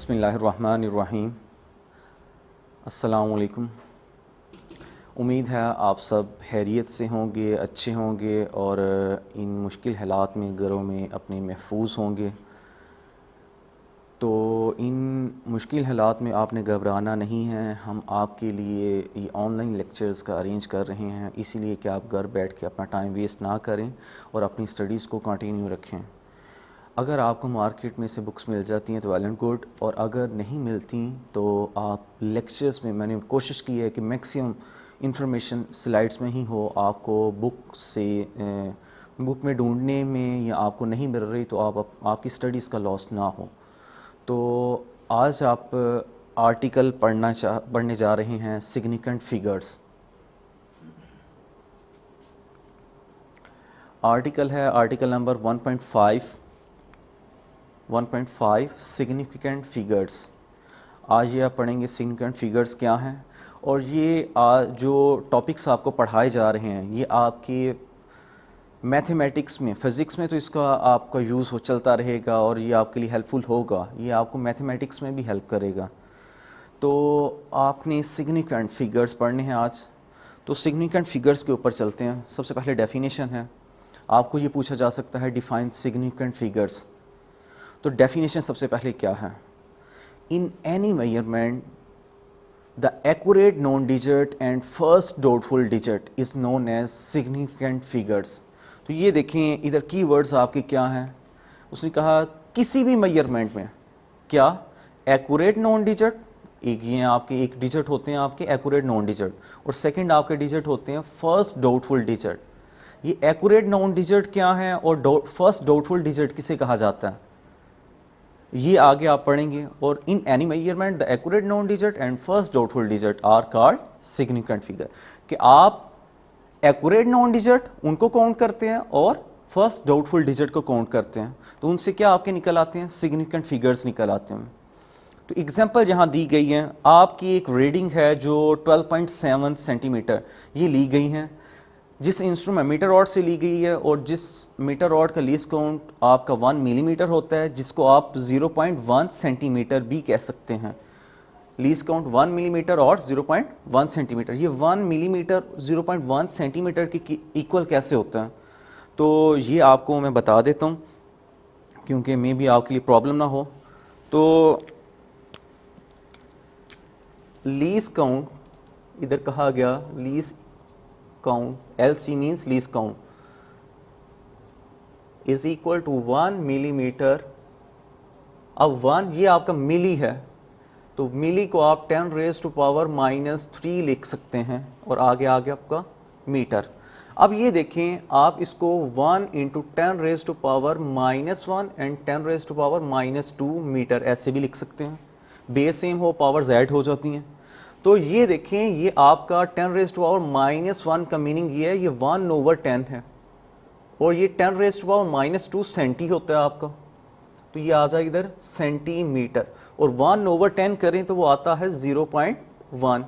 बिस्मिल्लाहिर्रहमानिर्रहीम। अस्सलामु अलैकुम। उम्मीद है आप सब खैरियत से होंगे, अच्छे होंगे और इन मुश्किल हालात में घरों में अपने महफूज होंगे। तो इन मुश्किल हालात में आपने घबराना नहीं है। हम आपके लिए ये ऑनलाइन लेक्चर्स का अरेंज कर रहे हैं, इसीलिए कि आप घर बैठ के अपना टाइम वेस्ट ना करें और अपनी स्टडीज़ को कंटिन्यू रखें। अगर आपको मार्केट में से बुक्स मिल जाती हैं तो वेल एंड गुड, और अगर नहीं मिलती तो आप लेक्चर्स में, मैंने कोशिश की है कि मैक्सिमम इंफॉर्मेशन स्लाइड्स में ही हो। आपको बुक में ढूंढने में या आपको नहीं मिल रही तो आपकी स्टडीज़ का लॉस ना हो। तो आज आप आर्टिकल पढ़ने जा रहे हैं सिग्निफिकेंट फिगर्स। आर्टिकल है आर्टिकल नंबर 1.5 सिग्निफिकेंट फिगर्स। आज ये आप पढ़ेंगे सिग्निफिकेंट फिगर्स क्या हैं, और ये जो टॉपिक्स आपको पढ़ाए जा रहे हैं ये आपके मैथमेटिक्स में, फ़िज़िक्स में तो इसका आपका यूज़ हो चलता रहेगा और ये आपके लिए हेल्पफुल होगा। ये आपको मैथमेटिक्स में भी हेल्प करेगा। तो आपने सिग्निफिकेंट फिगर्स पढ़ने हैं आज। तो सिग्निफिकेंट फिगर्स के ऊपर चलते हैं। सबसे पहले डेफिनेशन है। आपको ये पूछा जा सकता है डिफाइन सिग्निफिकेंट फिगर्स। तो डेफिनेशन सबसे पहले क्या है? In any measurement the accurate known digit and first doubtful digit is known as significant figures. तो ये देखें इधर की वर्ड्स आपके क्या हैं। उसने कहा किसी भी मेजरमेंट में क्या एक्यूरेट नॉन डिजिट, ये आपके एक डिजिट होते हैं आपके एक्यूरेट नॉन डिजिट, और सेकंड आपके डिजिट होते हैं फर्स्ट डाउटफुल डिजिट। ये एक्यूरेट नॉन डिजिट क्या है और फर्स्ट डाउटफुल डिजिट किसे कहा जाता है, ये आगे आप पढ़ेंगे। और in any measurement the accurate known digit and first doubtful digit are called significant figure. कि आप एक्यूरेट नॉन डिजिट उनको काउंट करते हैं और फर्स्ट डाउटफुल डिजिट को काउंट करते हैं, तो उनसे क्या आपके निकल आते हैं, सिग्निफिकेंट फिगर्स निकल आते हैं। तो एग्जांपल जहां दी गई है, आपकी एक रीडिंग है जो 12.7 सेंटीमीटर ये ली गई हैं, जिस इंस्ट्रूमेंट मीटर रॉड से ली गई है, और जिस मीटर रॉड का लीस्ट काउंट आपका 1 मिलीमीटर होता है, जिसको आप 0.1 सेंटीमीटर भी कह सकते हैं। लीस्ट काउंट 1 मिलीमीटर और 0.1 सेंटीमीटर। ये 1 मिलीमीटर 0.1 सेंटीमीटर की इक्वल कैसे होता है, तो ये आपको मैं बता देता हूँ क्योंकि मे भी आपके लिए प्रॉब्लम ना हो। तो लीस्ट काउंट इधर कहा गया, least count LC means least count is equal to 1 millimetre. अब 1 ये आपका मिली है, तो मिली को आप 10⁻³ लिख सकते हैं, और आगे आगे आपका मीटर। अब ये देखें, आप इसको 1 × 10⁻⁻1 एंड 10⁻⁻2 मीटर ऐसे भी लिख सकते हैं। बेस सेम हो, पावर Z हो जाती हैं। तो ये देखें, ये आपका 10⁻⁻1 का मीनिंग ये है, ये 1/10 है, और ये 10⁻2 सेंटी होता है आपका, तो ये आ जाए इधर सेंटीमीटर, और 1/10 करें तो वो आता है 0.1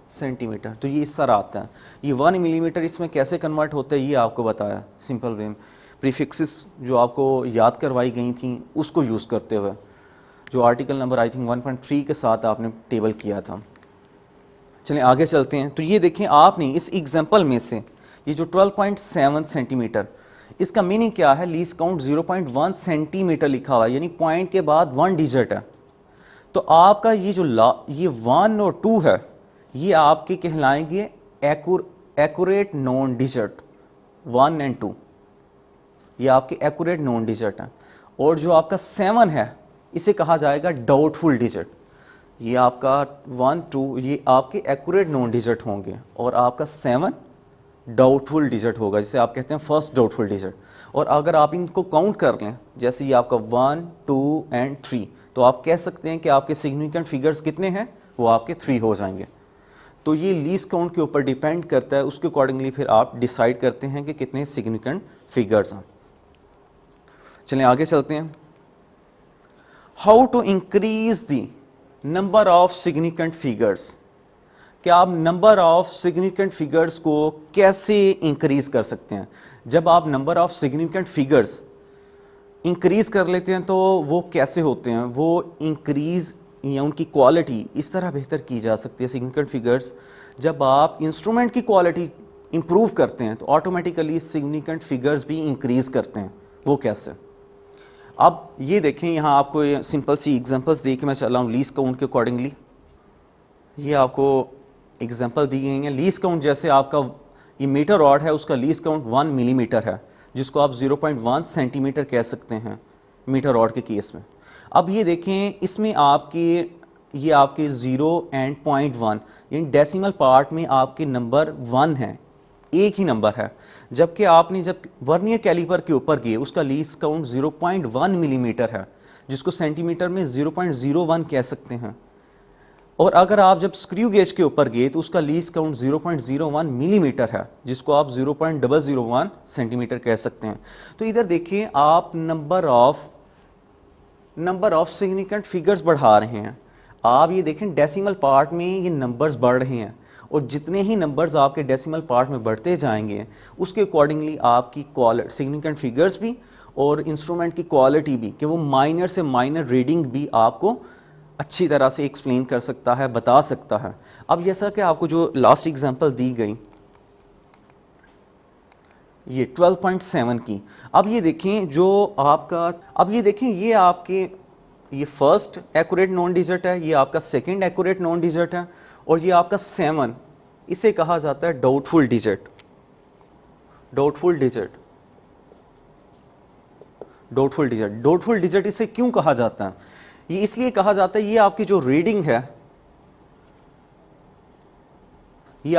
सेंटीमीटर। तो ये इस तरह आता है। ये 1 मिलीमीटर इसमें कैसे कन्वर्ट होता है ये आपको बताया सिंपल वे में, प्रीफिक्सेस जो आपको याद करवाई गई थी उसको यूज़ करते हुए, जो आर्टिकल नंबर आई थिंक 1.3 के साथ आपने टेबल किया था। चलें आगे चलते हैं। तो ये देखें, आपने इस एग्जाम्पल में से ये जो 12.7 सेंटीमीटर, इसका मीनिंग क्या है, लीस्ट काउंट 0.1 सेंटीमीटर लिखा हुआ है, यानी पॉइंट के बाद 1 डिजिट है। तो आपका ये जो ये 1 और 2 है, ये आपके कहलाएंगे एक्यूरेट नॉन डिजिट। 1 और 2 ये आपके एक्यूरेट नॉन डिजिट हैं, और जो आपका 7 है इसे कहा जाएगा डाउटफुल डिजिट। ये आपका 1, 2 ये आपके एक्यूरेट नॉन डिजिट होंगे, और आपका 7 डाउटफुल डिजिट होगा, जिसे आप कहते हैं फर्स्ट डाउटफुल डिजिट। और अगर आप इनको काउंट कर लें, जैसे ये आपका 1, 2 एंड 3, तो आप कह सकते हैं कि आपके सिग्निफिकेंट फिगर्स कितने हैं, वो आपके 3 हो जाएंगे। तो ये लीस्ट काउंट के ऊपर डिपेंड करता है, उसके अकॉर्डिंगली फिर आप डिसाइड करते हैं कि कितने सिग्निफिकेंट फिगर्स हैं। चलें आगे चलते हैं। How to increase the number of significant figures. कि आप नंबर ऑफ सिग्निफिकेंट फिगर्स को कैसे इंक्रीज कर सकते हैं। जब आप number of significant figures increase कर लेते हैं तो वो कैसे होते हैं, वो इंक्रीज़ या उनकी क्वालिटी इस तरह बेहतर की जा सकती है सिग्निफिकेंट फिगर्स, जब आप इंस्ट्रूमेंट की क्वालिटी इंप्रूव करते हैं तो ऑटोमेटिकली सिग्निफिकेंट फिगर्स भी इंक्रीज़ करते हैं। वो कैसे? अब ये देखें, यहाँ आपको सिंपल सी एग्जांपल्स दे के मैं चल रहा हूँ लीस्ट काउंट के अकॉर्डिंगली। ये आपको एग्जांपल दी गई हैं। लीस्ट काउंट जैसे आपका ये मीटर रॉड है, उसका लीस्ट काउंट 1 मिलीमीटर है, जिसको आप 0.1 सेंटीमीटर कह सकते हैं मीटर रॉड के केस में। अब ये देखें, इसमें ये आपके 0 एंड 0.1 यानी डेसिमल पार्ट में आपके नंबर 1 है, एक ही नंबर है, जबकि आपने जब वर्नियर कैलिपर के ऊपर गए उसका लीस्ट काउंट 0.1 मिलीमीटर है, जिसको सेंटीमीटर में 0.01 कह सकते हैं। और अगर आप जब स्क्रू गेज के ऊपर गए तो उसका लीस्ट काउंट 0.01 मिलीमीटर है, जिसको आप 0.001 सेंटीमीटर कह सकते हैं। तो इधर देखिए, आप नंबर ऑफ सिग्निफिकेंट फिगर्स बढ़ा रहे हैं। आप ये देखें डेसिमल पार्ट में ये नंबर्स बढ़ रहे हैं, और जितने ही नंबर्स आपके डेसिमल पार्ट में बढ़ते जाएंगे उसके अकॉर्डिंगली आपकी सिग्निफिकेंट फिगर्स भी और इंस्ट्रूमेंट की क्वालिटी भी, कि वो माइनर से माइनर रीडिंग भी आपको अच्छी तरह से एक्सप्लेन कर सकता है, बता सकता है। अब जैसा कि आपको जो लास्ट एग्जांपल दी गई ये 12.7 की, अब ये देखें ये आपके ये फर्स्ट एक्यूरेट नॉन डिजिट है, ये आपका सेकंड एक्यूरेट नॉन डिजिट है, और ये आपका 7, इसे कहा जाता है डाउटफुल डिजिट। डाउटफुल डिजिट इसे क्यों कहा जाता है? ये इसलिए कहा जाता है, ये आपकी जो रीडिंग है, ये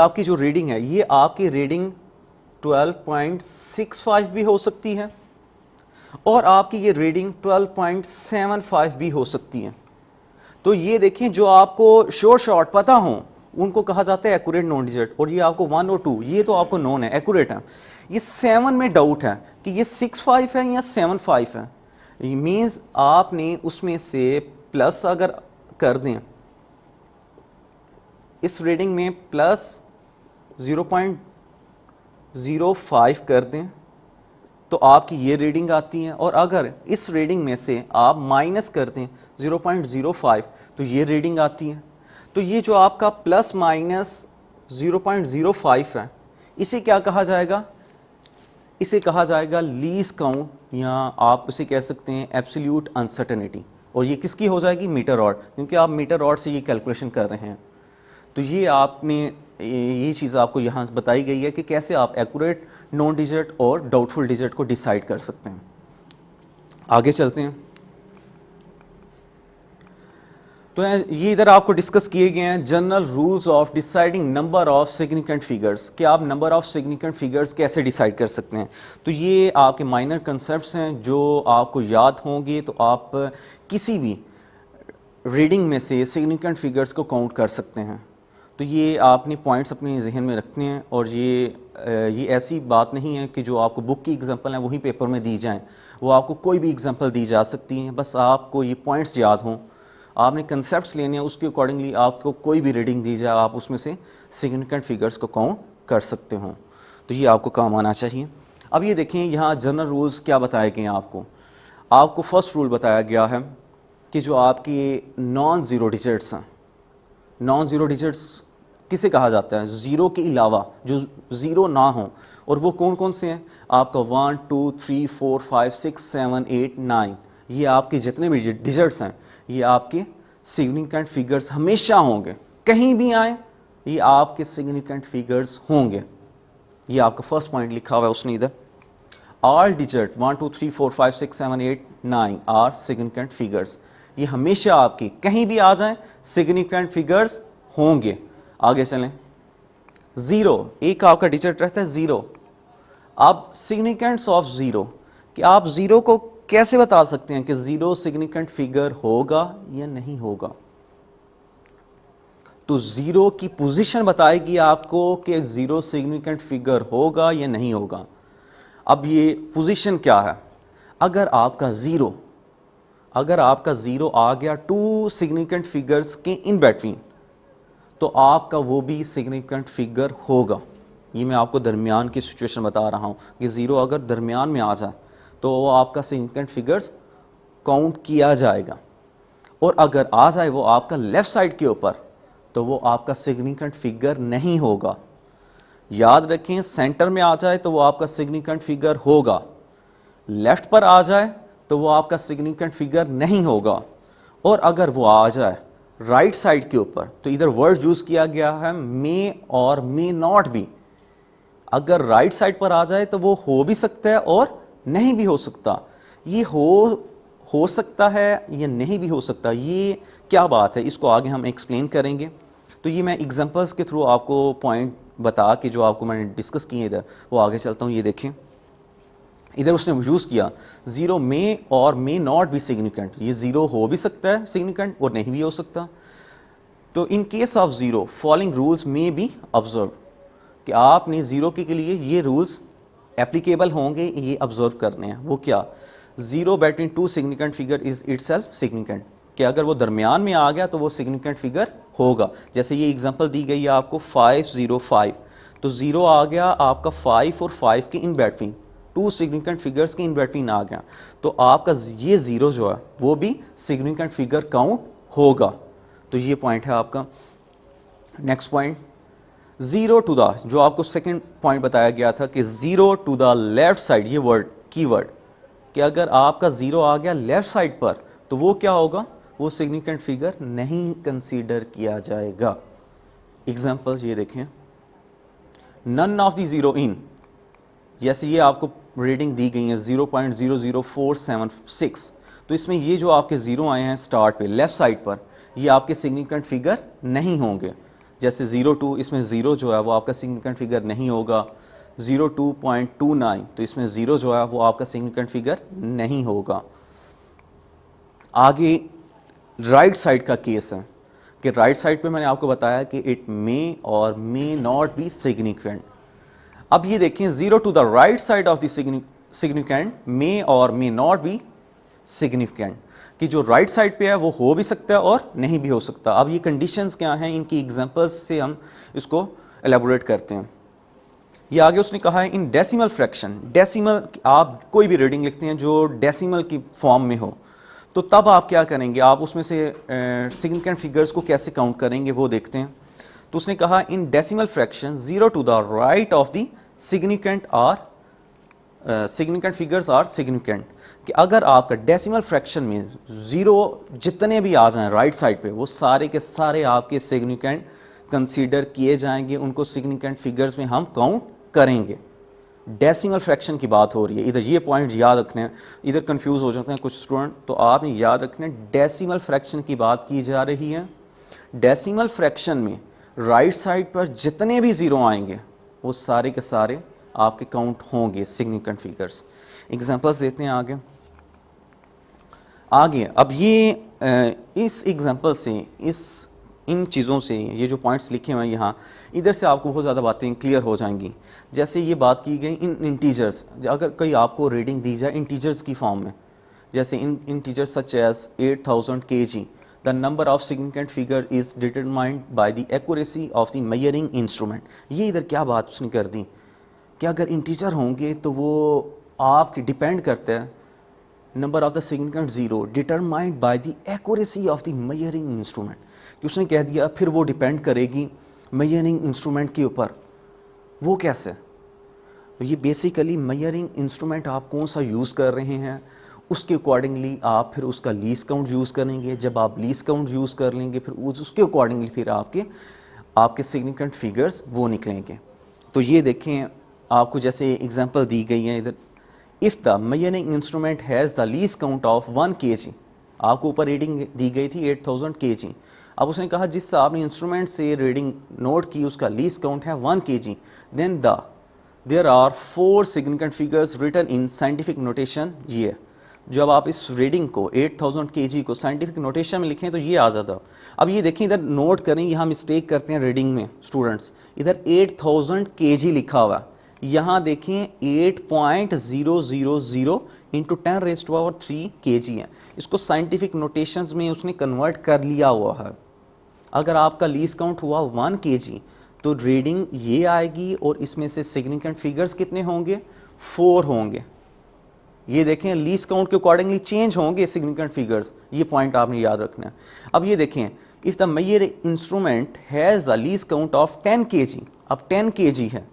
आपकी रीडिंग 12.65 भी हो सकती है, और आपकी ये रीडिंग 12.75 भी हो सकती है। तो ये देखें, जो आपको शॉर्ट पता हो उनको कहा जाता है एक्यूरेट नॉन डिजिट, और ये आपको 1 और 2 ये तो आपको नॉन है, एक्यूरेट है। ये 7 में डाउट है कि ये 65 है या 75 है। मीन्स आपने उसमें से प्लस अगर कर दें, इस रीडिंग में प्लस 0.05 कर दें तो आपकी ये रीडिंग आती है, और अगर इस रीडिंग में से आप माइनस कर दें 0.05 तो ये रीडिंग आती है। तो ये जो आपका प्लस माइनस 0.05 है, इसे क्या कहा जाएगा? इसे कहा जाएगा लीस्ट काउंट, या आप इसे कह सकते हैं एब्सोल्यूट अनसर्टेनिटी। और ये किसकी हो जाएगी? मीटर रॉड, क्योंकि आप मीटर रॉड से ये कैलकुलेशन कर रहे हैं। तो ये चीज़ आपको यहाँ बताई गई है कि कैसे आप एक्यूरेट नॉन डिजिट और डाउटफुल डिजिट को डिसाइड कर सकते हैं। आगे चलते हैं। तो ये इधर आपको डिस्कस किए गए हैं general rules of deciding number of significant figures, कि आप नंबर ऑफ सिग्निफिकेंट फिगर्स कैसे डिसाइड कर सकते हैं। तो ये आपके माइनर कंसेप्ट्स हैं जो आपको याद होंगे, तो आप किसी भी रीडिंग में से सिग्निफिकेंट फिगर्स को काउंट कर सकते हैं। तो ये आपने पॉइंट्स अपने जहन में रखने हैं, और ये ऐसी बात नहीं है कि जो आपको बुक की एग्जांपल है वही पेपर में दी जाएं, वो आपको कोई भी एग्जांपल दी जा सकती हैं। बस आपको ये पॉइंट्स याद हों, आपने कंसेप्ट्स लेने हैं, उसके अकॉर्डिंगली आपको कोई भी रीडिंग दी जाए आप उसमें से सिग्निफिकेंट फिगर्स को काउंट कर सकते हो। तो ये आपको काम आना चाहिए। अब ये देखें, यहाँ जनरल रूल्स क्या बताए गए हैं आपको फर्स्ट रूल बताया गया है कि जो आपकी नॉन ज़ीरो डिजिट्स हैं, नॉन ज़ीरो डिजिट्स किसे कहा जाता है? ज़ीरो के अलावा जो ज़ीरो ना हो, और वो कौन कौन से हैं? आपका 1 2 3 4 5 6 7 8 9, ये आपके जितने भी डिजिट्स हैं ये आपके सिग्निफिकेंट फिगर्स हमेशा होंगे, कहीं भी आए ये आपके सिग्निफिकेंट फिगर्स होंगे। ये आपका फर्स्ट पॉइंट लिखा हुआ है उसने इधर, all digit 1 2 3 4 5 6 7 8 9 are significant figures. ये हमेशा आपके कहीं भी आ जाएं सिग्निफिकेंट फिगर्स होंगे। आगे चलें, ज़ीरो, एक आपका डिजिट रहता है ज़ीरो। अब सिग्निफिकेंट्स ऑफ ज़ीरो, कि आप ज़ीरो को कैसे बता सकते हैं कि ज़ीरो सिग्निफिकेंट फिगर होगा या नहीं होगा? तो ज़ीरो की पोजीशन बताएगी आपको कि ज़ीरो सिग्निफिकेंट फिगर होगा या नहीं होगा। अब ये पोजीशन क्या है? अगर आपका ज़ीरो आ गया टू सिग्निफिकेंट फिगर्स के इन बिटवीन, तो आपका वो भी सिग्निफिकेंट फिगर होगा। ये मैं आपको दरमियान की सिचुएशन बता रहा हूँ कि ज़ीरो अगर दरमियान में आ जाए तो वो आपका सिग्निफिकेंट फिगर्स काउंट किया जाएगा। और अगर आ जाए वो आपका लेफ़्ट साइड के ऊपर तो वो आपका सिग्निफिकेंट फिगर नहीं होगा। याद रखें, सेंटर में आ जाए तो वो आपका सिग्निफिकेंट फिगर होगा, लेफ्ट पर आ जाए तो वो आपका सिग्निफिकेंट फिगर नहीं होगा। और अगर वो आ जाए राइट साइड के ऊपर तो इधर वर्ड यूज किया गया है मे और मे नॉट बी। अगर राइट साइड पर आ जाए तो वो हो भी सकता है और नहीं भी हो सकता। ये हो सकता है, ये नहीं भी हो सकता, ये क्या बात है, इसको आगे हम एक्सप्लेन करेंगे। तो ये मैं एग्जांपल्स के थ्रू आपको पॉइंट बता के जो आपको मैंने डिस्कस किए इधर वो आगे चलता हूँ। ये देखें, इधर उसने यूज़ किया ज़ीरो मे और मे नॉट बी सिग्निफिकेंट। ये ज़ीरो हो भी सकता है सिग्निफिकेंट और नहीं भी हो सकता। तो in case of zero following rules may be observe, कि आपने ज़ीरो के लिए ये रूल्स एप्लीकेबल होंगे, ये ऑब्जर्व करने हैं। वो क्या? Zero between two significant figure is itself significant, कि अगर वो दरमियान में आ गया तो वो सिग्निफिकेंट फिगर होगा। जैसे ये एग्जांपल दी गई है आपको 505, तो ज़ीरो आ गया आपका 5 और 5 के in between, two significant figures के इन बिटवीन आ गया, तो आपका ये ज़ीरो जो है वो भी सिग्निफिकेंट फिगर काउंट होगा। तो ये पॉइंट है आपका। Next point, zero to the, जो आपको सेकंड पॉइंट बताया गया था कि zero to the left side, ये वर्ड कीवर्ड, कि अगर आपका ज़ीरो आ गया लेफ्ट साइड पर तो वो क्या होगा, वो सिग्निफिकेंट फिगर नहीं कंसीडर किया जाएगा। एग्जांपल्स ये देखें, नन ऑफ द ज़ीरो इन, जैसे ये आपको रीडिंग दी गई है 0.00476, तो इसमें ये जो आपके ज़ीरो आए हैं स्टार्ट पे लेफ़्ट साइड पर, ये आपके सिग्निफिकेंट फिगर नहीं होंगे। जैसे 02, इसमें ज़ीरो जो है वो आपका सिग्निफिकेंट फिगर नहीं होगा। 02.29, तो इसमें ज़ीरो जो है वो आपका सिग्निफिकेंट फिगर नहीं होगा। आगे राइट साइड का केस है कि राइट साइड पे मैंने आपको बताया कि इट मे और मे नॉट बी सिग्निफिकेंट। अब ये देखें, zero to the right side of the significant may और मे नॉट बी सिग्निफिकेंट, कि जो राइट साइड पे है वो हो भी सकता है और नहीं भी हो सकता। अब ये कंडीशंस क्या हैं, इनकी एग्जांपल्स से हम इसको एलेबोरेट करते हैं। ये आगे उसने कहा है इन डेसिमल फ्रैक्शन, डेसिमल आप कोई भी रीडिंग लिखते हैं जो डेसिमल की फॉर्म में हो, तो तब आप क्या करेंगे, आप उसमें से सिग्निफिकेंट फिगर्स को कैसे काउंट करेंगे वो देखते हैं। तो उसने कहा in decimal fraction zero to the right of the significant figures are significant, कि अगर आपका डेसिमल फ्रैक्शन में ज़ीरो जितने भी आ जाएं राइट साइड पे वो सारे के सारे आपके सिग्निफिकेंट कंसीडर किए जाएंगे, उनको सिग्निफिकेंट फिगर्स में हम काउंट करेंगे। डेसिमल फ्रैक्शन की बात हो रही है, इधर ये पॉइंट याद रखने हैं, इधर कंफ्यूज हो जाते हैं कुछ स्टूडेंट, तो आपने याद रखना डेसिमल फ्रैक्शन की बात की जा रही है। डेसिमल फ्रैक्शन में राइट साइड पर जितने भी ज़ीरो आएंगे वो सारे के सारे आपके काउंट होंगे सिग्निफिकेंट फिगर्स। एग्जांपल्स देते हैं आगे। अब ये इस एग्जांपल से, इन चीज़ों से, ये जो पॉइंट्स लिखे हुए हैं यहाँ, इधर से आपको बहुत ज़्यादा बातें क्लियर हो जाएंगी। जैसे ये बात की गई इन इंटीजर्स, अगर कोई आपको रीडिंग दी जाए इंटीजर्स की फॉर्म में, जैसे in integers such as 8000 kg, the number of significant figure is determined by the accuracy of the measuring instrument. ये इधर क्या बात उसने कर दी कि अगर इंटीजर होंगे तो वो आपके डिपेंड करते हैं number of the significant zero determined by the accuracy of the measuring instrument, कि उसने कह दिया फिर वो डिपेंड करेगी मेजरिंग इंस्ट्रूमेंट के ऊपर। वो कैसे? तो ये बेसिकली मेजरिंग इंस्ट्रूमेंट आप कौन सा यूज़ कर रहे हैं उसके अकॉर्डिंगली आप फिर उसका लीस काउंट यूज़ करेंगे। जब आप लीस काउंट यूज़ कर लेंगे फिर उसके अकॉर्डिंगली फिर आपके सिग्निफिकेंट फिगर्स वो निकलेंगे। तो ये देखें, आपको जैसे एग्जांपल दी गई है इधर, if the measuring instrument has the lease count of 1 kg, आपको ऊपर रीडिंग दी गई थी 8000 kg। अब उसने कहा जिससे आपने इंस्ट्रूमेंट से रीडिंग नोट की उसका लीस काउंट है 1 kg, then there are 4 significant figures written in scientific notation. ये जब आप इस रीडिंग को 8000 kg को साइंटिफिक नोटेशन में लिखें तो ये आ जाता। अब ये देखें, इधर नोट करें, यहाँ मिस्टेक करते हैं रीडिंग में स्टूडेंट्स, इधर 8000 kg लिखा हुआ, यहाँ देखें 8.000 इंटू 10⁻³ kg है। इसको साइंटिफिक नोटेशंस में उसने कन्वर्ट कर लिया हुआ है। अगर आपका लीस काउंट हुआ 1 kg तो रीडिंग ये आएगी और इसमें से सिग्निफिकेंट फिगर्स कितने होंगे, 4 होंगे। ये देखें लीस्ट काउंट के अकॉर्डिंगली चेंज होंगे सिग्निफिकेंट फिगर्स, ये पॉइंट आपने याद रखना है। अब ये देखें, if the measure instrument has a least count of 10 kg, अब 10 kg है,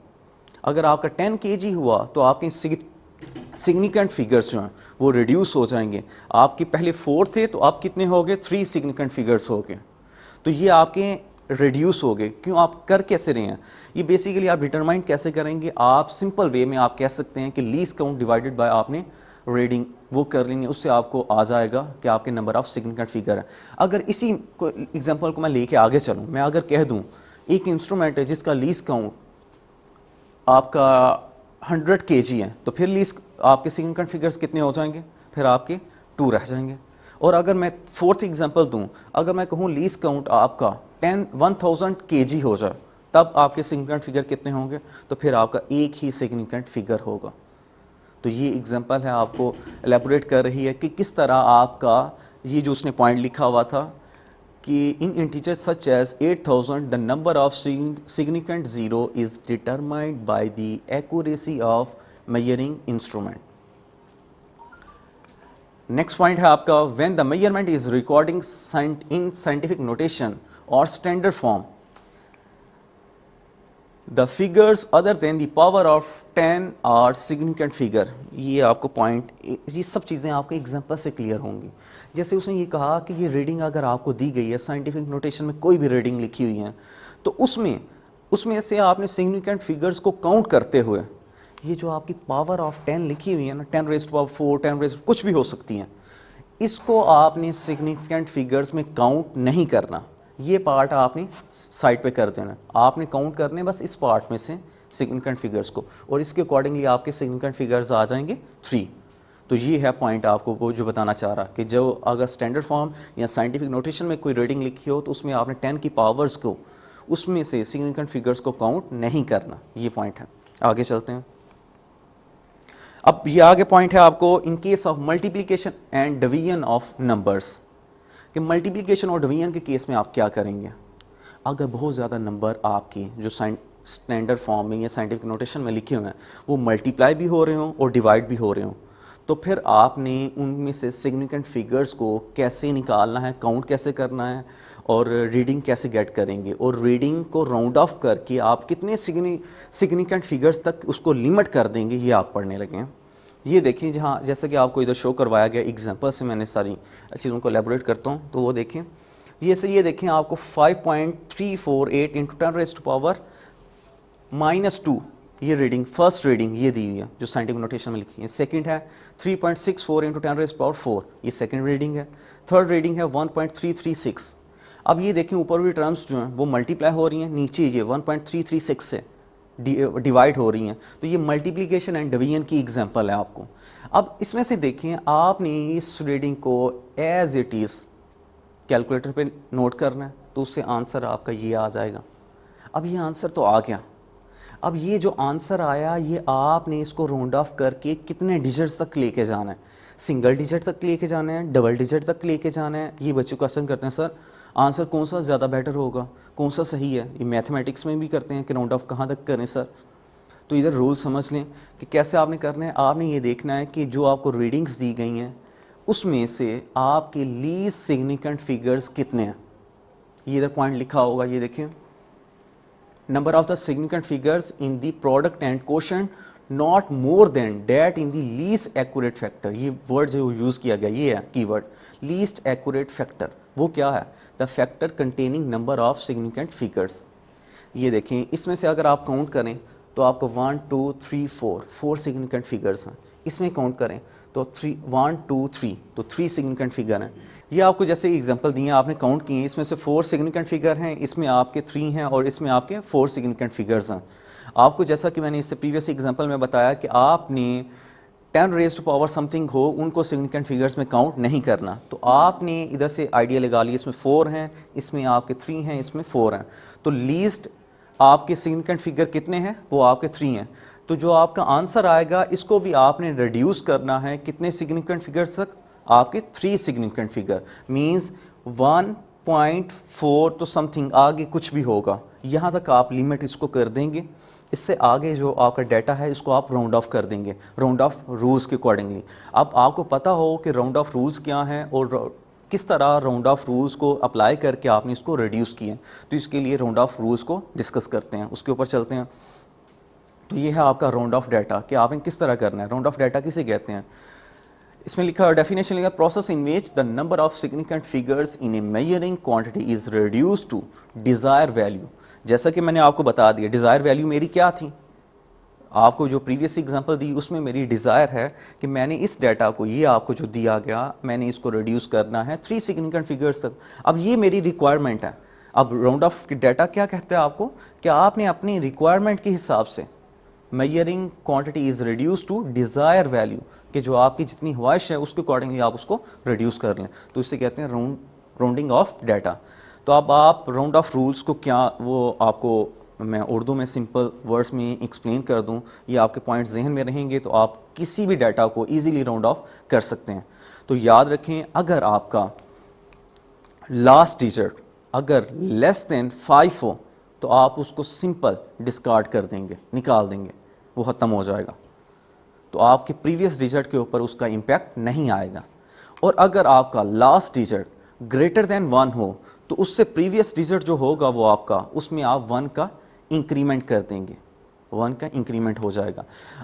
अगर आपका 10 kg हुआ तो आपके सिग्निफिकेंट फिगर्स जो हैं वो रिड्यूस हो जाएंगे। आपके पहले 4 थे तो आप कितने हो गए, 3 सिग्निफिकेंट फिगर्स हो गए, तो ये आपके रिड्यूस हो गए। क्यों, आप कर कैसे रहे हैं, ये बेसिकली आप डिटरमाइन कैसे करेंगे, आप सिंपल वे में आप कह सकते हैं कि लीस्ट काउंट डिवाइडेड बाय आपने रीडिंग वो कर लेंगे, उससे आपको आ जाएगा कि आपके नंबर ऑफ सिग्निफिकेंट फिगर है। अगर इसी को एग्जांपल को मैं लेके आगे चलूँ, मैं अगर कह दूँ एक इंस्ट्रूमेंट है जिसका लीस्ट काउंट आपका 100 kg है, तो फिर लीस्ट आपके सिग्निफिकेंट फिगर्स कितने हो जाएंगे, फिर आपके 2 रह जाएंगे। और अगर मैं 4th एग्जांपल दूं, अगर मैं कहूं लीस्ट काउंट आपका 1000 kg हो जाए, तब आपके सिग्निफिकेंट फिगर कितने होंगे, तो फिर आपका एक ही सिग्निफिकेंट फिगर होगा। तो ये एग्जांपल है, आपको एलेबोरेट कर रही है कि किस तरह आपका ये जो उसने पॉइंट लिखा हुआ था कि in integers such as 8000 the number of significant zero is determined by the accuracy of measuring instrument. Next point है आपका when the measurement is recording in scientific notation और standard form the figures other than the power of 10 are significant figure. ये आपको point, ये सब चीज़ें आपके example से क्लियर होंगी। जैसे उसने ये कहा कि ये रीडिंग अगर आपको दी गई है साइंटिफिक नोटेशन में, कोई भी रीडिंग लिखी हुई है, तो उसमें से आपने सिग्निफिकेंट फिगर्स को काउंट करते हुए, ये जो आपकी पावर ऑफ 10 लिखी हुई है ना, 10 रेज़्ड टू पावर 4, 10 रेज़्ड कुछ भी हो सकती हैं, इसको आपने सिग्निफिकेंट फिगर्स में काउंट नहीं करना। ये पार्ट आपने साइड पे कर देना, आपने काउंट करने बस इस पार्ट में से सिग्निफिकेंट फिगर्स को, और इसके अकॉर्डिंगली आपके सिग्निफिकेंट फिगर्स आ जाएंगे 3। तो ये है पॉइंट आपको वो जो बताना चाह रहा कि जो अगर स्टैंडर्ड फॉर्म या साइंटिफिक नोटेशन में कोई रीडिंग लिखी हो तो उसमें आपने 10 की पावर्स को, उसमें से सिग्निफिकेंट फिगर्स को काउंट नहीं करना। ये पॉइंट है। आगे चलते हैं। अब ये आगे पॉइंट है आपको in case of multiplication and division of numbers, कि मल्टीप्लिकेशन और डिवीजन के केस में आप क्या करेंगे। अगर बहुत ज़्यादा नंबर आपके जो स्टैंडर्ड फॉर्म में या साइंटिफिक नोटेशन में लिखे हुए हैं वो मल्टीप्लाई भी हो रहे हों और डिवाइड भी हो रहे हों, तो फिर आपने उनमें से सिग्निफिकेंट फिगर्स को कैसे निकालना है, काउंट कैसे करना है और रीडिंग कैसे गेट करेंगे, और रीडिंग को राउंड ऑफ करके आप कितने सिग्निफिकेंट फिगर्स तक उसको लिमिट कर देंगे, ये आप पढ़ने लगे हैं। ये देखिए, जहाँ जैसा कि आपको इधर शो करवाया गया एग्जांपल से मैंने सारी चीज़ों को एलेबोरेट करता हूँ, तो वो देखें, ये देखें आपको 5.348 इंटू 10 रेज़्ड टू पावर -2 ये रीडिंग, फर्स्ट रीडिंग ये दी हुई है जो साइंटिफिक नोटेशन में लिखी है। सेकंड है 3.64 इंटू 10 रेज़्ड टू पावर 4, ये सेकंड रीडिंग है। थर्ड रीडिंग है 1.336। अब ये देखें ऊपर भी टर्म्स जो हैं वो मल्टीप्लाई हो रही हैं, नीचे ये 1.336 से डिवाइड हो रही हैं, तो ये मल्टीप्लिकेशन एंड डिवीजन की एग्जांपल है आपको। अब इसमें से देखें, आपने इस रीडिंग को एज इट इज़ कैलकुलेटर पे नोट करना है, तो उससे आंसर आपका ये आ जाएगा। अब ये आंसर तो आ गया, अब ये जो आंसर आया ये आपने इसको राउंड ऑफ करके कितने डिजिट्स तक लेके जाना है, सिंगल डिजिट तक लेके जाना है, डबल डिजिट तक लेके जाना है। ये बच्चों क्वेश्चन करते हैं सर आंसर कौन सा ज़्यादा बेटर होगा, कौन सा सही है। ये मैथमेटिक्स में भी करते हैं कि राउंड ऑफ कहाँ तक करें सर। तो इधर रूल समझ लें कि कैसे आपने करना है। आपने ये देखना है कि जो आपको रीडिंग्स दी गई हैं उसमें से आपके लीस्ट सिग्निफिकेंट फिगर्स कितने हैं। ये इधर पॉइंट लिखा होगा, ये देखें, number of the significant figures in the product and quotient not more than that in the least accurate factor. ये वर्ड जो यूज़ किया गया ये है कीवर्ड, लीस्ट एक्यूरेट फैक्टर। वो क्या है, the factor containing number of significant figures. ये देखें, इसमें से अगर आप काउंट करें तो आपको 1 2 3 4 सिग्निफिकेंट फिगर्स हैं। इसमें काउंट करें तो 1 2 3, तो 3 सिग्निफिकेंट फिगर हैं। ये आपको जैसे एग्जांपल दिए आपने काउंट किए, इसमें से 4 सिग्निफिकेंट फिगर हैं, इसमें आपके 3 हैं और इसमें आपके 4 सिग्निफिकेंट फिगर्स हैं। आपको जैसा कि मैंने इससे प्रीवियस एग्जांपल में बताया कि आपने 10 रेज़्ड टू पावर समथिंग हो उनको सिग्निफिकेंट फिगर्स में काउंट नहीं करना। तो आपने इधर से आइडिया लगा लिया, इसमें 4 हैं, इसमें आपके 3 हैं, इसमें 4 हैं, तो लीस्ट आपके सिग्निफिकेंट फिगर कितने हैं, वो आपके 3 हैं। तो जो आपका आंसर आएगा इसको भी आपने रिड्यूस करना है कितने सिग्निफिकेंट फिगर्स तक, आपके 3 सिग्निफिकेंट फिगर, मीन्स 1.4 तो समथिंग आगे कुछ भी होगा, यहाँ तक आप लिमिट इसको कर देंगे इससे आगे जो आपका डाटा है इसको आप राउंड ऑफ कर देंगे राउंड ऑफ रूल्स के अकॉर्डिंगली। अब आपको पता हो कि राउंड ऑफ रूल्स क्या हैं और किस तरह राउंड ऑफ रूल्स को अप्लाई करके आपने इसको रिड्यूस किए, तो इसके लिए राउंड ऑफ रूल्स को डिस्कस करते हैं, उसके ऊपर चलते हैं। तो ये है आपका राउंड ऑफ डाटा कि आपने किस तरह करना है। राउंड ऑफ डाटा किसे कहते हैं? इसमें लिखा डेफिनेशन लिखा process in which the number of significant figures in a measuring quantity is reduce to desire value. जैसा कि मैंने आपको बता दिया डिज़ायर वैल्यू मेरी क्या थी, आपको जो प्रीवियस एग्जांपल दी उसमें मेरी डिज़ायर है कि मैंने इस डाटा को, ये आपको जो दिया गया, मैंने इसको रिड्यूस करना है 3 सिग्निफिकेंट फिगर्स तक। अब ये मेरी रिक्वायरमेंट है। अब राउंड ऑफ डाटा क्या कहता है आपको कि आपने अपनी रिक्वायरमेंट के हिसाब से measuring quantity is reduce to desire value, कि जो आपकी जितनी ख्वाहिश है उसके अकॉर्डिंगली आप उसको रिड्यूस कर लें, तो इसे कहते हैं राउंडिंग ऑफ डाटा। तो अब आप राउंड ऑफ रूल्स को क्या, वो आपको मैं उर्दू में सिंपल वर्ड्स में एक्सप्लेन कर दूं, ये आपके पॉइंट्स जहन में रहेंगे तो आप किसी भी डाटा को इजीली राउंड ऑफ कर सकते हैं। तो याद रखें, अगर आपका लास्ट डिजिट अगर लेस देन 5 हो तो आप उसको सिंपल डिस्कार्ड कर देंगे, निकाल देंगे, वो ख़त्म हो जाएगा, तो आपके प्रीवियस डिजिट के ऊपर उसका इम्पैक्ट नहीं आएगा। और अगर आपका लास्ट डिजिट ग्रेटर देन 1 हो तो उससे प्रीवियस डिजिट जो होगा वो आपका, उसमें आप 1 का इंक्रीमेंट कर देंगे, 1 का इंक्रीमेंट हो जाएगा।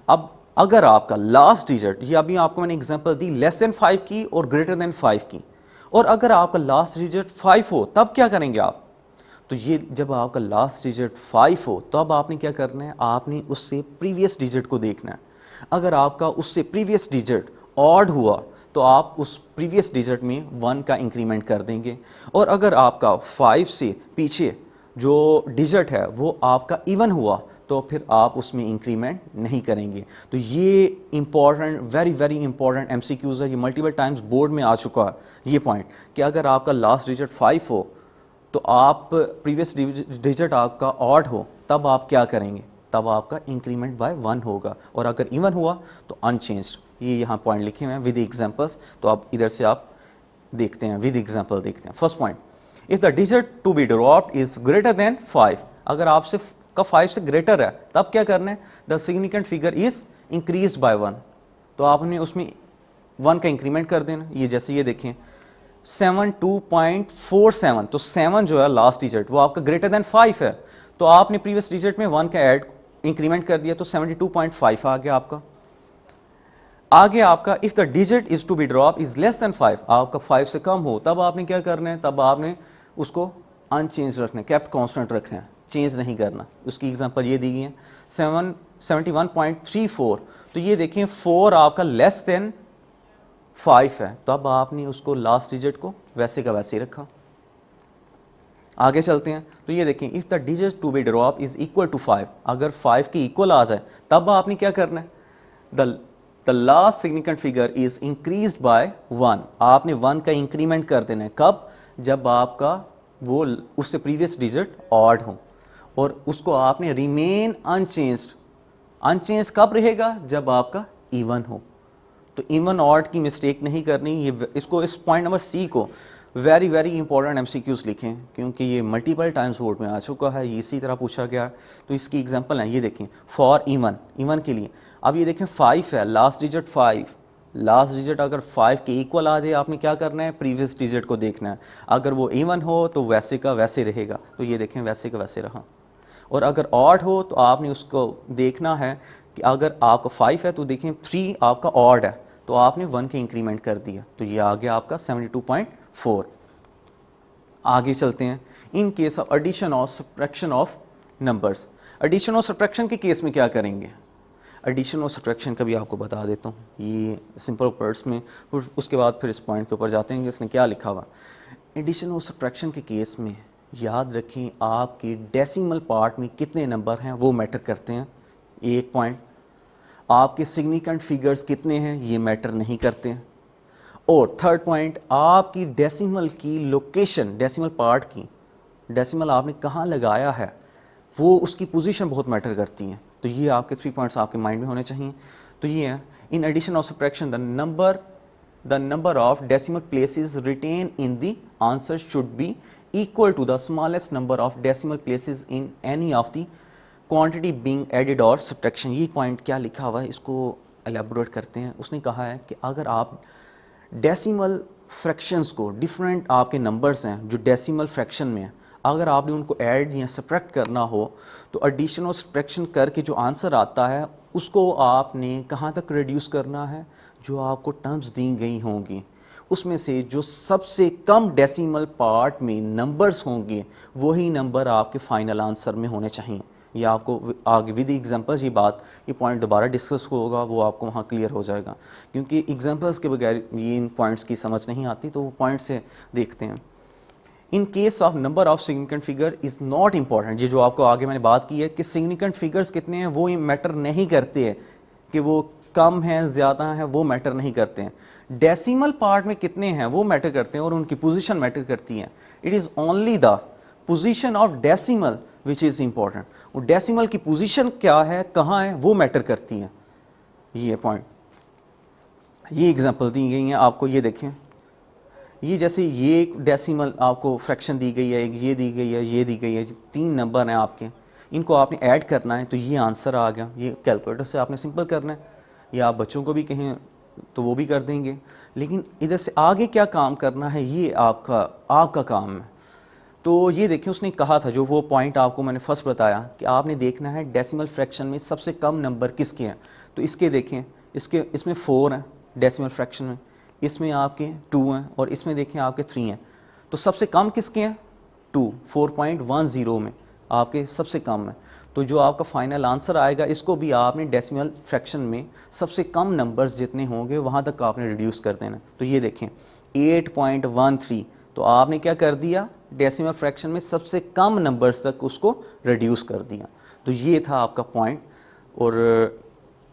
अब अगर आपका लास्ट डिजिट, ये अभी आपको मैंने एग्जांपल दी लेस देन 5 की और ग्रेटर देन 5 की, और अगर आपका लास्ट डिजिट 5 हो तब क्या करेंगे आप? तो ये जब आपका लास्ट डिजिट 5 हो तब आपने क्या करना है, आपने उससे प्रीवियस डिजिट को देखना है। अगर आपका उससे प्रीवियस डिजिट ऑड हुआ तो आप उस प्रीवियस डिजिट में 1 का इंक्रीमेंट कर देंगे, और अगर आपका 5 से पीछे जो डिजिट है वो आपका इवन हुआ तो फिर आप उसमें इंक्रीमेंट नहीं करेंगे। तो ये important, very very important MCQs है, ये मल्टीपल टाइम्स बोर्ड में आ चुका है ये पॉइंट, कि अगर आपका लास्ट डिजिट 5 हो तो आप प्रीवियस डिजिट आपका ऑड हो तब आप क्या करेंगे, तब आपका इंक्रीमेंट बाय 1 होगा, और अगर इवन हुआ तो अनचेंज्ड। ये यहाँ पॉइंट लिखे हुए हैं विद एग्जांपल्स, तो आप इधर से आप देखते हैं, विद एग्जांपल देखते हैं। First point, if the digit to be dropped is greater than 5, अगर आपसे का 5 से ग्रेटर है तब क्या करना है, the significant figure is increase by 1, तो आपने उसमें 1 का इंक्रीमेंट कर देना। ये जैसे ये देखें 72.47, तो 7 जो है लास्ट डिजिट वो आपका ग्रेटर देन 5 है, तो आपने प्रीवियस डिजिट में 1 का ऐड इंक्रीमेंट कर दिया तो 72.5 आ गया आपका। आगे आपका if the digit is to be drop is less than 5, आपका 5 से कम हो तब आपने क्या करना है, तब आपने उसको अनचेंज रखना है, कैप्ट कांस्टेंट रखना है, चेंज नहीं करना। उसकी एग्जांपल ये दी गई है 71.34, तो ये देखिए 4 आपका लेस देन 5 है, तब आपने उसको लास्ट डिजिट को वैसे का वैसे ही रखा। आगे चलते हैं, तो ये देखें if the digit to be drop is equal to 5, अगर 5 के इक्वल आ जाए तब आपने क्या करना है, the last significant figure is increased by 1, आपने 1 का इंक्रीमेंट कर देना है। कब? जब आपका वो उससे प्रीवियस डिजिट ऑड हो, और उसको आपने रिमेन अनचेंज्ड, अनचेंज कब रहेगा, जब आपका इवन हो। तो इवन ऑड की मिस्टेक नहीं करनी। ये इसको, इस पॉइंट नंबर सी को वेरी वेरी इंपॉर्टेंट एमसीक्यूज लिखें, क्योंकि ये मल्टीपल टाइम्स बोर्ड में आ चुका है, ये इसी तरह पूछा गया। तो इसकी एग्जांपल है, ये देखें फॉर इवन, इवन के लिए अब ये देखें 5 है, लास्ट डिजिट 5, लास्ट डिजिट अगर 5 के इक्वल आ जाए आपने क्या करना है, प्रीवियस डिजिट को देखना है, अगर वो इवन हो तो वैसे का वैसे रहेगा, तो ये देखें वैसे का वैसे रहा। और अगर ऑड हो तो आपने उसको देखना है कि अगर आपका 5 है तो देखें 3 आपका ऑड है, तो आपने 1 के इंक्रीमेंट कर दिया, तो ये आ गया आपका 72.4। आगे चलते हैं, इन केस ऑफ एडिशन और सब्ट्रैक्शन ऑफ नंबर्स। एडिशन और सब्ट्रैक्शन के केस में क्या करेंगे, एडिशन और सब्ट्रैक्शन का भी आपको बता देता हूँ, ये सिंपल वर्ड्स में, उसके बाद फिर इस पॉइंट के ऊपर जाते हैं कि इसने क्या लिखा हुआ। एडिशन और सब्ट्रैक्शन के केस में याद रखें आपके डेसिमल पार्ट में कितने नंबर हैं वो मैटर करते हैं, एक पॉइंट। आपके सिग्निफिकेंट फिगर्स कितने हैं ये मैटर नहीं करते हैं। और थर्ड पॉइंट, आपकी डेसिमल की लोकेशन, डेसिमल पार्ट की, डेसिमल आपने कहाँ लगाया है वो उसकी पोजीशन बहुत मैटर करती हैं। तो ये आपके 3 पॉइंट्स आपके माइंड में होने चाहिए। तो ये है, इन एडिशन और subtraction the number of decimal places retain in the answer should be equal to the smallest number of decimal places in any of the quantity being added और subtraction. ये point क्या लिखा हुआ है इसको elaborate करते हैं। उसने कहा है कि अगर आप डेसिमल फ्रैक्शंस को, डिफरेंट आपके नंबर्स हैं जो डेसिमल फ्रैक्शन में हैं, अगर आपने उनको ऐड या सब्ट्रैक्ट करना हो तो एडिशन और सब्ट्रैक्शन करके जो आंसर आता है उसको आपने कहाँ तक रिड्यूस करना है, जो आपको टर्म्स दी गई होंगी उसमें से जो सबसे कम डेसिमल पार्ट में नंबर्स होंगे वही नंबर आपके फाइनल आंसर में होने चाहिए। ये आपको आगे विद एग्जांपल्स ये पॉइंट दोबारा डिस्कस होगा, वो आपको वहाँ क्लियर हो जाएगा, क्योंकि एग्जांपल्स के बगैर ये इन पॉइंट्स की समझ नहीं आती, तो वो पॉइंट से देखते हैं। In case of number of significant figure is not important. ये जो आपको आगे मैंने बात की है कि सिग्निफिकेंट फिगर्स कितने हैं वो मैटर नहीं करते हैं, कि वो कम हैं ज़्यादा हैं वो मैटर नहीं करते हैं। डेसिमल पार्ट में कितने हैं वो मैटर करते हैं और उनकी पोजीशन मैटर करती है। It is only the position of decimal which is important. वो डेसिमल की पोजीशन क्या है, कहाँ है, वो मैटर करती हैं। ये पॉइंट, ये एग्जांपल दी गई हैं आपको, ये देखें, ये जैसे ये एक डेसिमल आपको फ्रैक्शन दी गई है, ये दी गई है, ये दी गई है, 3 नंबर हैं आपके, इनको आपने ऐड करना है तो ये आंसर आ गया। ये कैलकुलेटर से आपने सिंपल करना है, या आप बच्चों को भी कहें तो वो भी कर देंगे, लेकिन इधर से आगे क्या काम करना है ये आपका काम है। तो ये देखिए उसने कहा था, जो वो पॉइंट आपको मैंने फर्स्ट बताया कि आपने देखना है डेसिमल फ्रैक्शन में सबसे कम नंबर किसके हैं। तो इसके देखें, इसमें 4 हैं डेसिमल फ्रैक्शन में, इसमें आपके 2 हैं और इसमें देखें आपके 3 हैं। तो सबसे कम किसके हैं, 2, 4.10 में आपके सबसे कम है। तो जो आपका फाइनल आंसर आएगा इसको भी आपने डेसिमल फ्रैक्शन में सबसे कम नंबर्स जितने होंगे वहाँ तक आपने रिड्यूस कर देना। तो ये देखें 8.13, तो आपने क्या कर दिया, डेसिमल फ्रैक्शन में सबसे कम नंबर्स तक उसको रिड्यूस कर दिया। तो ये था आपका पॉइंट। और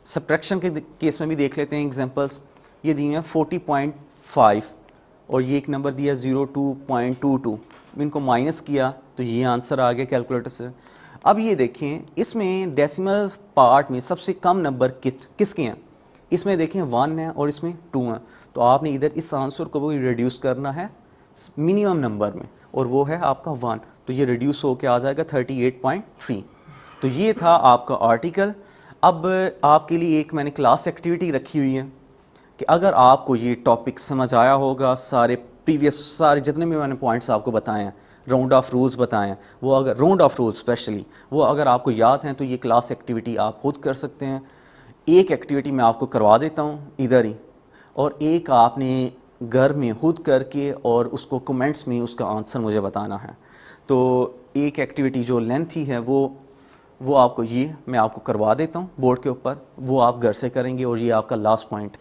सब्ट्रैक्शन के केस में भी देख लेते हैं एग्जांपल्स। ये दिए हैं 40.5 और ये एक नंबर दिया 02.22, इनको माइनस किया तो ये आंसर आ गया कैलकुलेटर से। अब ये देखें इसमें डेसिमल पार्ट में सबसे कम नंबर किसके हैं, इसमें देखें 1 है और इसमें 2 हैं। तो आपने इधर इस आंसर को भी रिड्यूस करना है मिनिमम नंबर में, और वो है आपका 1, तो ये रिड्यूस होकर आ जाएगा 38.3। तो ये था आपका आर्टिकल। अब आपके लिए एक मैंने क्लास एक्टिविटी रखी हुई है कि अगर आपको ये टॉपिक समझ आया होगा, सारे जितने भी मैंने पॉइंट्स आपको बताए हैं, राउंड ऑफ रूल्स बताएं हैं, वो अगर राउंड ऑफ रूल्स स्पेशली वो अगर आपको याद हैं तो ये क्लास एक्टिविटी आप खुद कर सकते हैं। एक एक्टिविटी मैं आपको करवा देता हूँ इधर ही, और एक आपने घर में खुद करके और उसको कमेंट्स में उसका आंसर मुझे बताना है। तो एक एक्टिविटी जो लेंथी है वो आपको मैं आपको करवा देता हूँ बोर्ड के ऊपर, वो आप घर से करेंगे। और ये आपका लास्ट पॉइंट,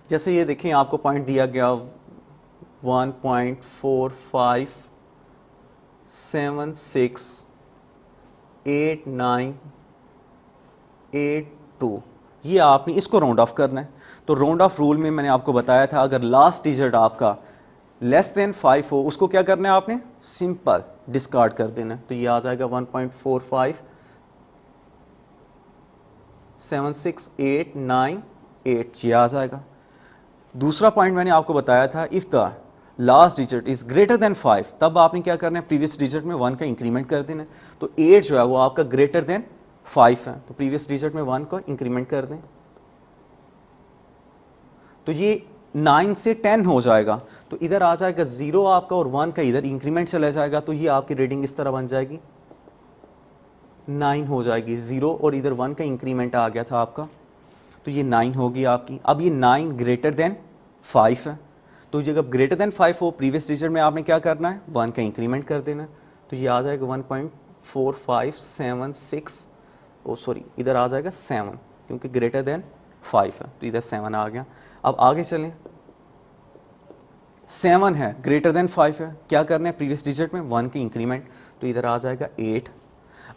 जैसे ये देखें आपको पॉइंट दिया गया 1.45768982, ये आपने इसको राउंड ऑफ करना है। तो राउंड ऑफ रूल में मैंने आपको बताया था अगर लास्ट डिजिट आपका लेस देन 5 हो उसको क्या करना है, आपने सिंपल डिस्कार्ड कर देना है। तो ये आ जाएगा 1.45768988, ये आ जाएगा। दूसरा पॉइंट मैंने आपको बताया था, if the last digit is greater than 5, तब आपने क्या करना है, प्रीवियस डिजिट में 1 का इंक्रीमेंट कर देना है। तो 8 जो है वो आपका ग्रेटर देन 5 है, तो प्रीवियस डिजिट में 1 को इंक्रीमेंट कर दें, तो ये 9 से 10 हो जाएगा। तो इधर आ जाएगा 0 आपका और 1 का इधर इंक्रीमेंट चला जाएगा, तो ये आपकी रीडिंग इस तरह बन जाएगी, 9 हो जाएगी। 0 और इधर 1 का इंक्रीमेंट आ गया था आपका, तो ये 9 होगी आपकी। अब ये 9 ग्रेटर देन 5 है, तो जब ग्रेटर देन 5 हो प्रीवियस डिजिट में आपने क्या करना है, 1 का इंक्रीमेंट कर देना है। तो ये आ जाएगा 1.4576, इधर आ जाएगा 7, क्योंकि ग्रेटर देन 5 है, तो इधर 7 आ गया। अब आगे चलें, 7 है, ग्रेटर देन 5 है, क्या करना है, प्रीवियस डिजिट में 1 की इंक्रीमेंट, तो इधर आ जाएगा 8।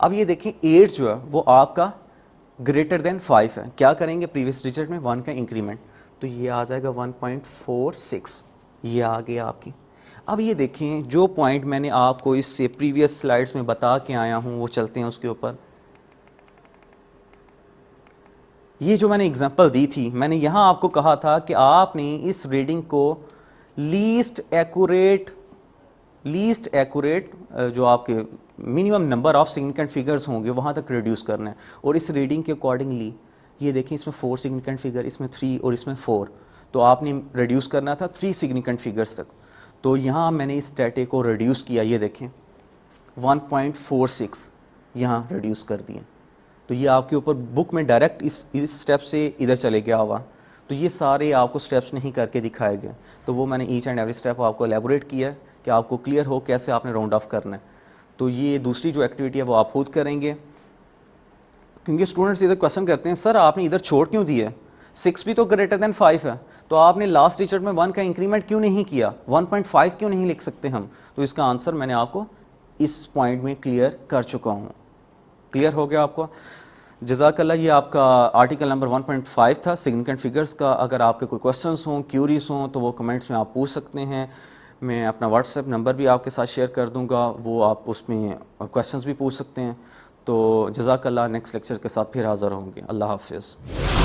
अब ये देखिए 8 जो है वो आपका ग्रेटर देन 5 है, क्या करेंगे, प्रीवियस डिजिट में 1 का इंक्रीमेंट, तो ये आ जाएगा 1.46, ये आ गया आपकी। अब ये देखें जो पॉइंट मैंने आपको इससे प्रीवियस स्लाइड्स में बता के आया हूँ वो चलते हैं उसके ऊपर। ये जो मैंने एग्जांपल दी थी, मैंने यहाँ आपको कहा था कि आपने इस रीडिंग को लीस्ट एक्यूरेट लीस्ट एक्यूरेट जो आपके minimum number of significant figures होंगे वहाँ तक रिड्यूस करना है। और इस रीडिंग के अकॉर्डिंगली ये देखें, इसमें 4 सिग्निफिकेंट फिगर, इसमें 3 और इसमें 4, तो आपने रिड्यूस करना था 3 सिग्निफिकेंट फिगर्स तक। तो यहाँ मैंने इस डाटे को रिड्यूस किया, ये देखें 1.46 यहाँ रिड्यूस कर दिए। तो ये आपके ऊपर बुक में डायरेक्ट इस स्टेप से इधर चले गया हुआ। तो ये सारे आपको स्टेप्स नहीं करके दिखाए गए, तो वो मैंने ईच एंड एवरी स्टेप आपको एलेबोरेट किया है कि आपको क्लियर हो कैसे आपने राउंड ऑफ करना है। तो ये दूसरी जो एक्टिविटी है वो आप खुद करेंगे, क्योंकि स्टूडेंट्स इधर क्वेश्चन करते हैं सर आपने इधर छोड़ क्यों दिया है, 6 भी तो ग्रेटर देन 5 है, तो आपने लास्ट डिजिट में 1 का इंक्रीमेंट क्यों नहीं किया, 1.5 क्यों नहीं लिख सकते हम। तो इसका आंसर मैंने आपको इस पॉइंट में क्लियर कर चुका हूँ। क्लियर हो गया आपको? जज़ाकल्लाह। ये आपका आर्टिकल नंबर 1.5 था सिग्निफिकेंट फिगर्स का। अगर आपके कोई क्वेश्चंस हों, क्यूरीज हों, तो वो कमेंट्स में आप पूछ सकते हैं। मैं अपना व्हाट्सएप नंबर भी आपके साथ शेयर कर दूंगा, वो आप उसमें क्वेश्चंस भी पूछ सकते हैं। तो जज़ाकल्लाह, नेक्स्ट लेक्चर के साथ फिर हाज़िर होंगे। अल्लाह हाफ़िज़।